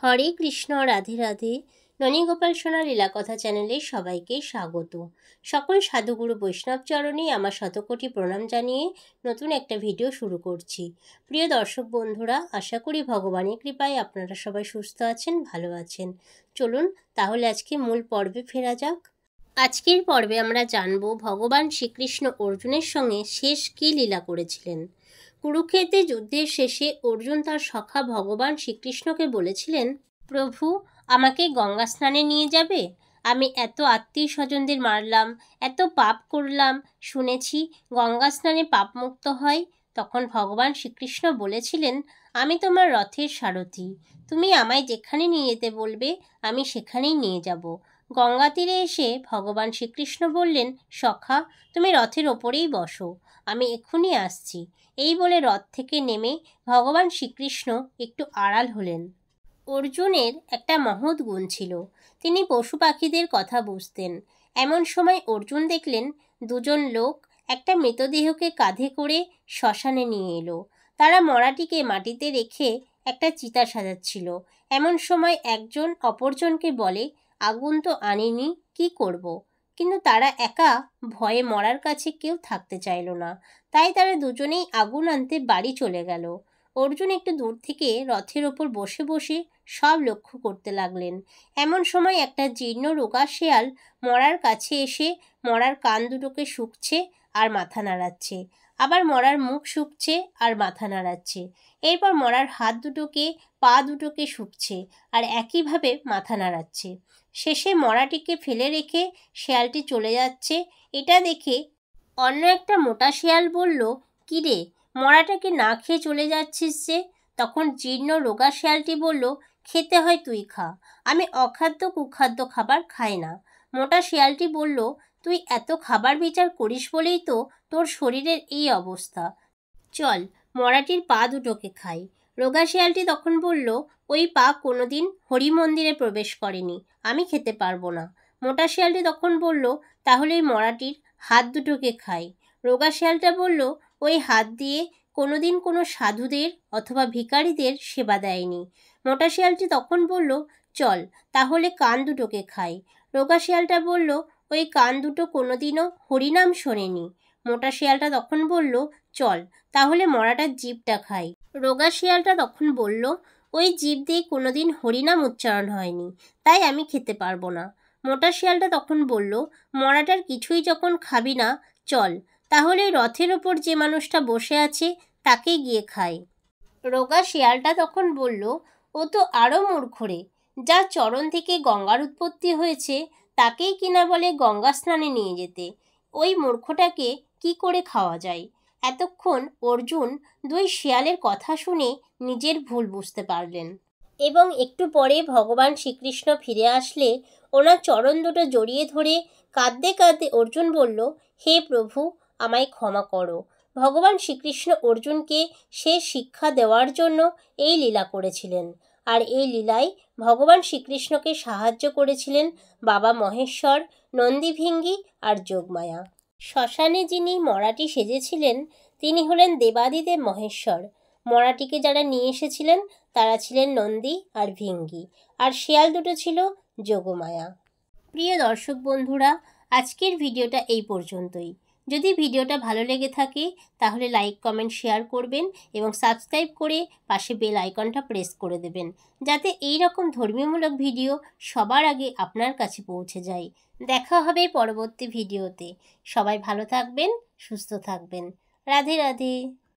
হরে কৃষ্ণ, রাধে রাধে। ননীগোপাল সোনা লীলাকথা চ্যানেলে সবাইকে স্বাগত। সকল সাধুগুরু বৈষ্ণব চরণে আমার শতকোটি প্রণাম জানিয়ে নতুন একটা ভিডিও শুরু করছি। প্রিয় দর্শক বন্ধুরা, আশা করি ভগবানের কৃপায় আপনারা সবাই সুস্থ আছেন, ভালো আছেন। চলুন তাহলে আজকে মূল পর্বে ফেরা যাক। আজকের পর্বে আমরা জানব ভগবান শ্রীকৃষ্ণ অর্জুনের সঙ্গে শেষ কী লীলা করেছিলেন। কুরুক্ষেত্রের যুদ্ধের শেষে অর্জুন তার সখা ভগবান শ্রীকৃষ্ণকে বলেছিলেন, প্রভু, আমাকে গঙ্গা স্নানে নিয়ে যাবে? আমি এত আত্মীয় স্বজনদের মারলাম, এত পাপ করলাম, শুনেছি গঙ্গা স্নানে পাপমুক্ত হয়। তখন ভগবান শ্রীকৃষ্ণ বলেছিলেন, আমি তোমার রথের সারথি, তুমি আমায় যেখানে নিয়ে যেতে বলবে আমি সেখানেই নিয়ে যাব। গঙ্গা তীরে এসে ভগবান শ্রীকৃষ্ণ বললেন, সখা, তুমি রথের ওপরেই বসো, আমি এক্ষুনি আসছি। এই বলে রথ থেকে নেমে ভগবান শ্রীকৃষ্ণ একটু আড়াল হলেন। অর্জুনের একটা মহৎ গুণ ছিল, তিনি পশু পাখিদের কথা বুঝতেন। এমন সময় অর্জুন দেখলেন দুজন লোক একটা মৃতদেহকে কাঁধে করে শ্মশানে নিয়ে এলো। তারা মরাটিকে মাটিতে রেখে একটা চিতা সাজাচ্ছিল। এমন সময় একজন অপরজনকে বলে, আগুন তো আনিনি, কি করব? কিন্তু তারা একা ভয়ে মরার কাছে কেউ থাকতে চাইল না, তাই তারা দুজনেই আগুন আনতে বাড়ি চলে গেল। অর্জুন একটু দূর থেকে রথের ওপর বসে বসে সব লক্ষ্য করতে লাগলেন। এমন সময় একটা জীর্ণ রোগা শেয়াল মরার কাছে এসে মরার কান দুটোকে শুকছে আর মাথা নাড়াচ্ছে, আবার মরার মুখ শুকছে আর মাথা নাড়াচ্ছে, এরপর মরার হাত দুটোকে পা দুটোকে শুকছে আর একইভাবে মাথা নাড়াচ্ছে। শেষে মরাটিকে ফেলে রেখে শেয়ালটি চলে যাচ্ছে। এটা দেখে অন্য একটা মোটা শেয়াল বলল, কী রে, মরাটাকে না খেয়ে চলে যাচ্ছিস যে? তখন জীর্ণ রোগা শেয়ালটি বলল, খেতে হয় তুই খা, আমি অখাদ্য কুখাদ্য খাবার খাই না। মোটা শেয়ালটি বলল, তুই এত খাবার বিচার করিস বলেই তো তোর শরীরের এই অবস্থা, চল মরাটির পা দুটোকে খাই। রোগা শেয়ালটি তখন বলল, ওই পা কোনোদিন হরি মন্দিরে প্রবেশ করেনি, আমি খেতে পারবো না। মোটা শেয়ালটি তখন বলল, তাহলে ওই মরাটির হাত দুটোকে খাই। রোগা শেয়ালটা বলল, ওই হাত দিয়ে কোনোদিন কোনো সাধুদের অথবা ভিখারিদের সেবা দেয়নি। মোটা শেয়ালটি তখন বলল, চল তাহলে কান দুটোকে খাই। রোগা শেয়ালটা বলল, ওই কান দুটো কোনোদিনও হরিনাম শোনেনি। মোটা শেয়ালটা তখন বলল, চল তাহলে মরাটার জিভটা খাই। রোগা শিয়ালটা তখন বলল, ওই জিভ দিয়ে কোনোদিন হরিনাম উচ্চারণ হয়নি, তাই আমি খেতে পারবো না। মোটা শিয়ালটা তখন বলল, মরাটার কিছুই যখন খাবি না, চল তাহলে রথের ওপর যে মানুষটা বসে আছে তাকে গিয়ে খাই। রোগা শিয়ালটা তখন বলল, ও তো আরও মূর্খরে, যার চরণ থেকে গঙ্গার উৎপত্তি হয়েছে তাকেই কিনা বলে গঙ্গা স্নানে নিয়ে যেতে, ওই মূর্খটাকে কি করে খাওয়া যায়? এতক্ষণ অর্জুন দুই শিয়ালের কথা শুনে নিজের ভুল বুঝতে পারলেন এবং একটু পরে ভগবান শ্রীকৃষ্ণ ফিরে আসলে ওনার চরণ দুটো জড়িয়ে ধরে কাঁদতে কাঁদতে অর্জুন বলল, হে প্রভু, আমায় ক্ষমা করো। ভগবান শ্রীকৃষ্ণ অর্জুনকে সে শিক্ষা দেওয়ার জন্য এই লীলা করেছিলেন। আর এই লীলায় ভগবান শ্রীকৃষ্ণকে সাহায্য করেছিলেন বাবা মহেশ্বর, নন্দীভিঙ্গি আর যোগমায়া। শ্মশানে যিনি মরাটি সেজেছিলেন তিনি হলেন দেবাদিদেব মহেশ্বর। মরাটিকে যারা নিয়ে এসেছিলেন তারা ছিলেন নন্দী আর ভিঙ্গি, আর শেয়াল দুটো ছিল যোগমায়া। প্রিয় দর্শক বন্ধুরা, আজকের ভিডিওটা এই পর্যন্তই। যদি ভিডিওটা ভালো লেগে থাকে তাহলে লাইক, কমেন্ট, শেয়ার করবেন এবং সাবস্ক্রাইব করে পাশে বেল আইকনটা প্রেস করে দেবেন, যাতে এই রকম ধর্মীয়মূলক ভিডিও সবার আগে আপনার কাছে পৌঁছে যায়। দেখা হবে পরবর্তী ভিডিওতে। সবাই ভালো থাকবেন, সুস্থ থাকবেন। রাধে রাধে।